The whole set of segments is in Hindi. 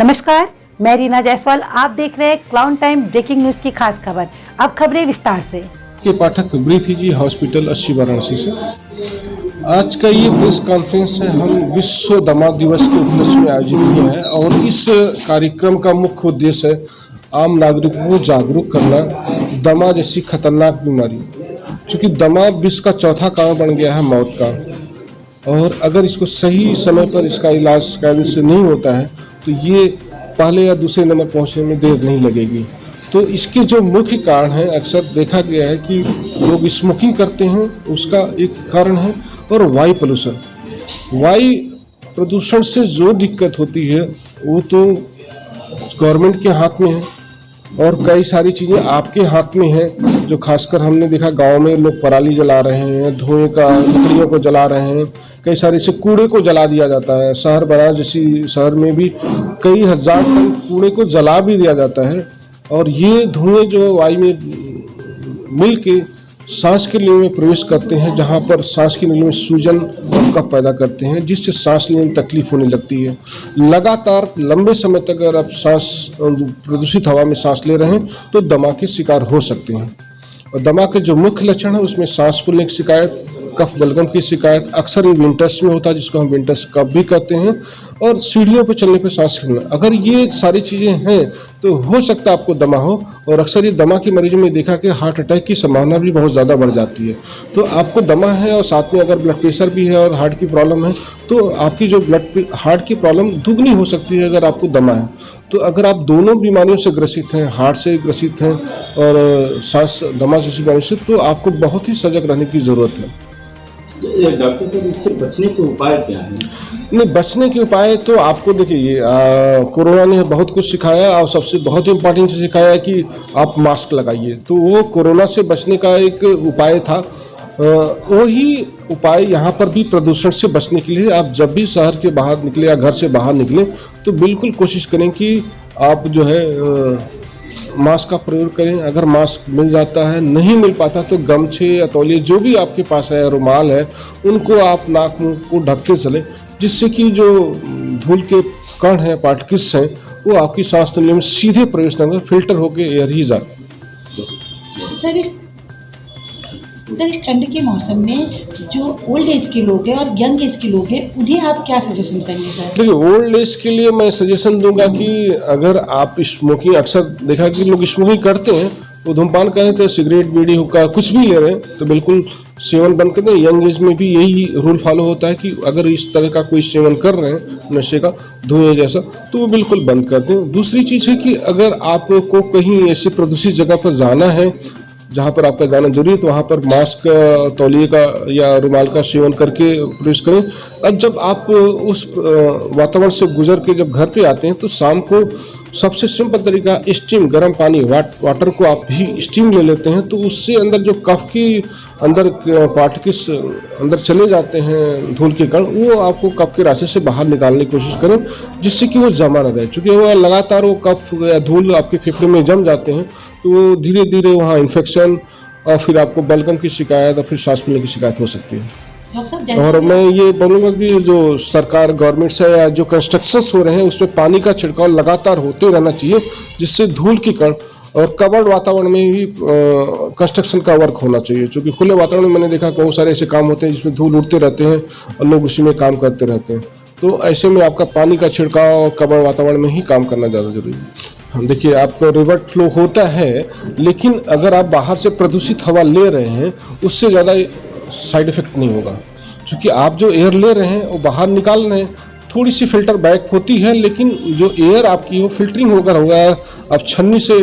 नमस्कार, मैं रीना जायसवाल। आप देख रहे हैं क्लाउन टाइम ब्रेकिंग न्यूज की खास खबर। अब खबरें विस्तार से। के पाठक ब्रीथी जी हॉस्पिटल 80 वाराणसी से। आज का ये प्रेस कॉन्फ्रेंस है हम विश्व दमा दिवस के उपलक्ष्य में आयोजित किया है और इस कार्यक्रम का मुख्य उद्देश्य है आम नागरिकों को जागरूक करना दमा जैसी खतरनाक बीमारी, क्योंकि दमा विश्व का चौथा कारण बन गया है मौत का, और अगर इसको सही समय पर इसका इलाज कायदे से नहीं होता है तो ये पहले या दूसरे नंबर पहुंचने में देर नहीं लगेगी। तो इसके जो मुख्य कारण हैं, अक्सर देखा गया है कि लोग स्मोकिंग करते हैं, उसका एक कारण है, और वायु प्रदूषण। वायु प्रदूषण से जो दिक्कत होती है वो तो गवर्नमेंट के हाथ में है और कई सारी चीज़ें आपके हाथ में हैं, जो खासकर हमने देखा गांव में लोग पराली जला रहे हैं, धुएं का लकड़ियों को जला रहे हैं, कई सारे से कूड़े को जला दिया जाता है। शहर बनारस जैसी शहर में भी कई हजार टन कूड़े को जला भी दिया जाता है, और ये धुएं जो वायु में मिल के सांस के नली में प्रवेश करते हैं, जहाँ पर सांस की नली में सूजन और कफ पैदा करते हैं, जिससे सांस लेने में तकलीफ होने लगती है। लगातार लंबे समय तक अगर आप सांस प्रदूषित हवा में सांस ले रहे हैं तो दमा के शिकार हो सकते हैं। और दमा के जो मुख्य लक्षण है उसमें सांस फूलने की शिकायत, कफ बलगम की शिकायत, अक्सर ये विंटर्स में होता है जिसको हम विंटर्स कफ भी कहते हैं, और सीढ़ियों पर चलने पर सांस लेना। अगर ये सारी चीज़ें हैं तो हो सकता है आपको दमा हो, और अक्सर ये दमा के मरीजों में देखा कि हार्ट अटैक की संभावना भी बहुत ज़्यादा बढ़ जाती है। तो आपको दमा है और साथ में अगर ब्लड प्रेशर भी है और हार्ट की प्रॉब्लम है तो आपकी जो हार्ट की प्रॉब्लम दुगनी हो सकती है अगर आपको दमा है। तो अगर आप दोनों बीमारियों से ग्रसित हैं, हार्ट से ग्रसित हैं और सांस दमा जैसी बीमारी से, तो आपको बहुत ही सजग रहने की ज़रूरत है। डॉक्टर साहब, इससे बचने के उपाय क्या हैं? नहीं, बचने के उपाय तो आपको देखिए, कोरोना ने बहुत कुछ सिखाया और सबसे बहुत इम्पोर्टेंट चीज़ सिखाया है कि आप मास्क लगाइए। तो वो कोरोना से बचने का एक उपाय था। वही उपाय यहाँ पर भी प्रदूषण से बचने के लिए आप जब भी शहर के बाहर निकले या घर से बाहर निकले तो बिल्कुल कोशिश करें कि आप जो है मास्क का प्रयोग करें। अगर मास्क मिल जाता है, नहीं मिल पाता तो गमछे या तौलिए जो भी आपके पास है, रुमाल है, उनको आप नाक मुंह को ढक के चलें, जिससे कि जो धूल के कण हैं, पार्टिकल्स हैं, वो आपकी सांस नली में सीधे प्रवेश न कर फिल्टर होकर एयर ही जाए। सर, इस ठंड के मौसम में जो ओल्ड एज के लोग हैं और यंग एज के लोग हैं, उन्हें आप क्या सजेशन करेंगे सर? देखिए, ओल्ड एज के लिए मैं सजेशन दूंगा कि अगर आप स्मोकिंग, अक्सर देखा कि लोग स्मोकिंग करते हैं, वो धूमपान करें तो सिगरेट, बीड़ी, हुक्का कुछ भी ले रहे हैं तो बिल्कुल सेवन बंद कर दें। यंग एज में भी यही रूल फॉलो होता है कि अगर इस तरह का कोई सेवन कर रहे हैं नशे का, धुएं जैसा, तो वो बिल्कुल बंद कर दें। दूसरी चीज़ है कि अगर आपको कहीं ऐसी प्रदूषित जगह पर जाना है जहाँ पर आपका जाना जरूरी है तो वहाँ पर मास्क, तौलिए का या रुमाल का सेवन करके प्रवेश करें। अब जब आप उस वातावरण से गुजर के जब घर पे आते हैं तो शाम को सबसे सिंपल तरीका स्टीम, गर्म पानी, वाटर को आप भी स्टीम ले लेते हैं तो उससे अंदर जो कफ की अंदर पार्टिकल्स अंदर चले जाते हैं, धूल के कण, वो आपको कफ के रास्ते से बाहर निकालने की कोशिश करें, जिससे कि वो जमा न रहे। क्योंकि वो लगातार वो कफ या धूल आपके फेफड़े में जम जाते हैं तो धीरे धीरे वहाँ इन्फेक्शन और फिर आपको बलगम की शिकायत और फिर सांस फूलने की शिकायत हो सकती है। और मैं ये बोलूँगा कि जो सरकार, गवर्नमेंट से या जो कंस्ट्रक्शंस हो रहे हैं उसमें पानी का छिड़काव लगातार होते रहना चाहिए, जिससे धूल की कण, और कवर्ड वातावरण में भी कंस्ट्रक्शन का वर्क होना चाहिए। क्योंकि खुले वातावरण में मैंने देखा बहुत सारे ऐसे काम होते हैं जिसमें धूल उड़ते रहते हैं और लोग उसी में काम करते रहते हैं। तो ऐसे में आपका पानी का छिड़काव और कवर्ड वातावरण में ही काम करना ज़्यादा जरूरी है। हम देखिए, आपका रिवर फ्लो होता है, लेकिन अगर आप बाहर से प्रदूषित हवा ले रहे हैं उससे ज़्यादा साइड इफेक्ट नहीं होगा, क्योंकि आप जो एयर ले रहे हैं वो बाहर निकाल रहे हैं। थोड़ी सी फिल्टर बैक होती है, लेकिन जो एयर आपकी वो फिल्टरिंग होगा, आप छन्नी से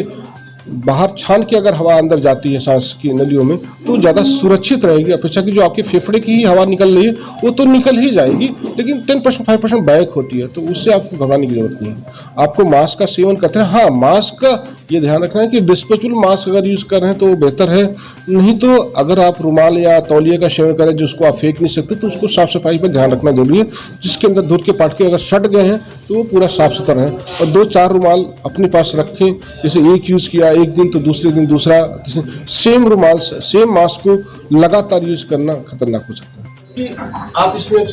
बाहर छान के अगर हवा अंदर जाती है सांस की नलियों में तो ज़्यादा सुरक्षित रहेगी, अपेक्षा कि जो आपके फेफड़े की ही हवा निकल रही है वो तो निकल ही जाएगी, लेकिन 10% 5% बैक होती है, तो उससे आपको घबराने की जरूरत नहीं है। आपको मास्क का सेवन करते हैं। हाँ, मास्क का ये ध्यान रखना है कि डिस्पोजेबल मास्क अगर यूज़ कर रहे हैं तो वो बेहतर है, नहीं तो अगर आप रुमाल या तौलिए का सेवन करें जिसको आप फेंक नहीं सकते, तो उसको साफ सफाई पर ध्यान रखना जरूरी है, जिसके अंदर धूल के पार्टिकल अगर सट गए हैं तो वो पूरा साफ सुथरा है। और 2-4 रुमाल अपने पास रखें, जैसे एक यूज़ किया एक दिन तो दूसरे दिन दूसरा, सेम रुमाल, सेम मास्क को लगातार यूज करना खतरनाक हो सकता है। आप इसमें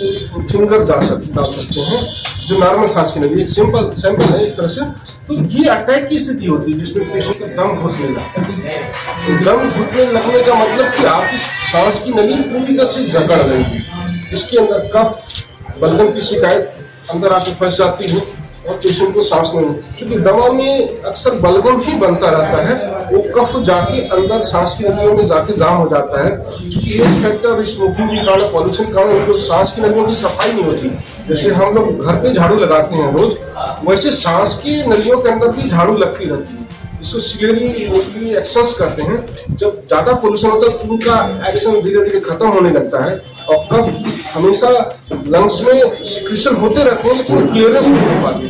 फिंगर डाल सकते हैं जो नॉर्मल सांस की नली, एक सिंपल सैंपल है एक तरह से, तो ये अटैक की स्थिति होती है जिसमें पेशेंट का दम घुटने लगता है। तो दम घुटने लगने का मतलब कि आपकी सांस की नली पूरी तरह से जकड़ गई है, इसके अंदर कफ बलगम की शिकायत अंदर आके फंस जाती है और पेशेंट को सांस नहीं, क्योंकि दमा में अक्सर बलगम ही बनता रहता है, वो कफ जाके अंदर सांस की नलियों में जाके जाम हो जाता है। क्योंकि एज फैक्टर, स्मोकिंग के कारण, पॉल्यूशन के कारण उनको सांस की नलियों की सफाई नहीं होती। जैसे हम लोग घर पे झाड़ू लगाते हैं रोज, वैसे सांस की नलियों के अंदर भी झाड़ू लगती रहती है। इसको सिलेरी मोस्टली एक्शंस करते हैं। जब ज्यादा पोल्यूशन होता है तो उनका एक्शन धीरे धीरे खत्म होने लगता है और कफ हमेशा लंग्स में सिक्रीशन होते रहते हैं लेकिन क्लियरेंस नहीं हो पाती।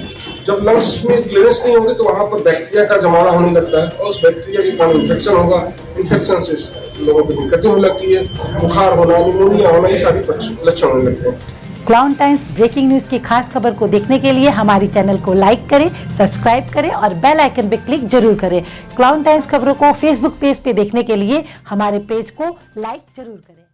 जब लंग्स में क्लियरेंस नहीं होगी तो वहां पर बैक्टीरिया का जमावड़ा होने लगता है और उस बैक्टीरिया के कारण इन्फेक्शन होगा। इन्फेक्शन से लोगों को दिक्कतें होने लगती है, बुखार होना, निमोनिया होना, ये सारी लक्षण होने लगते हैं। क्लाउन टाइम्स ब्रेकिंग न्यूज की खास खबर को देखने के लिए हमारे चैनल को लाइक करें, सब्सक्राइब करें और बेल आइकन पे क्लिक जरूर करें। क्लाउन टाइम्स खबरों को फेसबुक पेज पे देखने के लिए हमारे पेज को लाइक जरूर करें।